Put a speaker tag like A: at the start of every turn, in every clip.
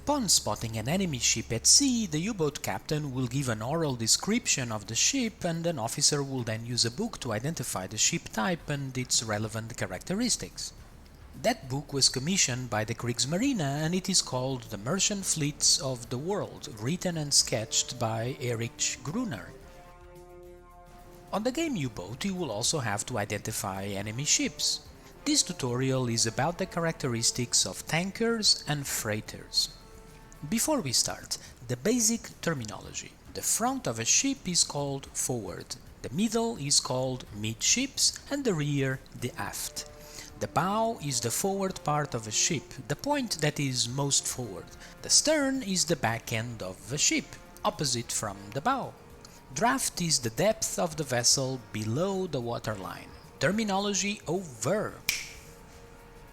A: Upon spotting an enemy ship at sea, the U-boat captain will give an oral description of the ship, and an officer will then use a book to identify the ship type and its relevant characteristics. That book was commissioned by the Kriegsmarine, and it is called The Merchant Fleets of the World, written and sketched by Erich Gruner. On the game U-boat, you will also have to identify enemy ships. This tutorial is about the characteristics of tankers and freighters. Before we start, the basic terminology. The front of a ship is called forward, the middle is called midships, and the rear the aft. The bow is the forward part of a ship, the point that is most forward. The stern is the back end of a ship, opposite from the bow. Draft is the depth of the vessel below the waterline. Terminology over.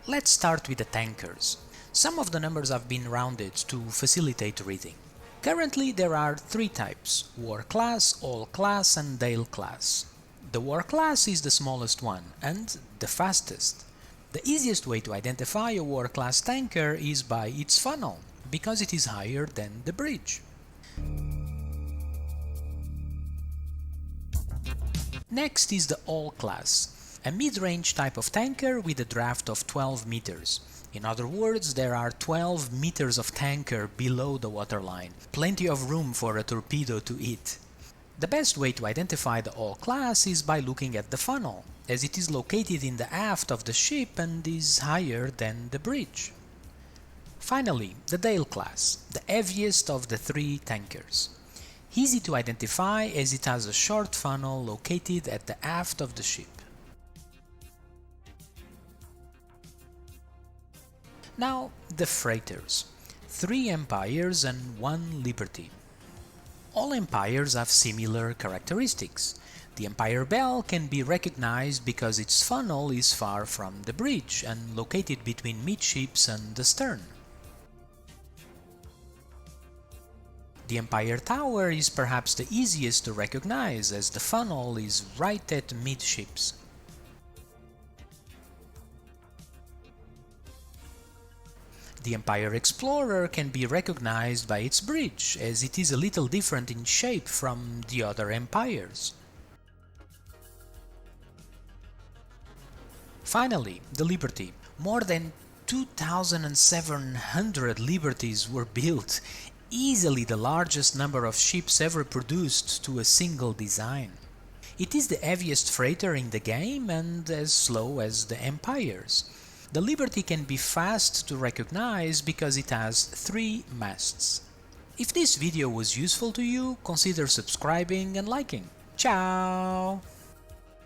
A: Let's start with the tankers. Some of the numbers have been rounded to facilitate reading. Currently there are three types: War Class, All Class and Dale Class. The War Class is the smallest one and the fastest. The easiest way to identify a War Class tanker is by its funnel, because it is higher than the bridge. Next is the All Class, a mid-range type of tanker with a draft of 12 meters. In other words, there are 12 meters of tanker below the waterline, plenty of room for a torpedo to eat. The best way to identify the All Class is by looking at the funnel, as it is located in the aft of the ship and is higher than the bridge. Finally, the Dale Class, the heaviest of the three tankers. Easy to identify as it has a short funnel located at the aft of the ship. Now, the freighters. 3 Empires and 1 Liberty. All empires have similar characteristics. The Empire Belle can be recognized because its funnel is far from the bridge and located between midships and the stern. The Empire Tower is perhaps the easiest to recognize, as the funnel is right at midships. The Empire Explorer can be recognized by its bridge, as it is a little different in shape from the other empires. Finally, the Liberty. More than 2,700 Liberties were built, easily the largest number of ships ever produced to a single design. It is the heaviest freighter in the game and as slow as the Empires. The Liberty can be fast to recognize because it has 3 masts. If this video was useful to you, consider subscribing and liking. Ciao!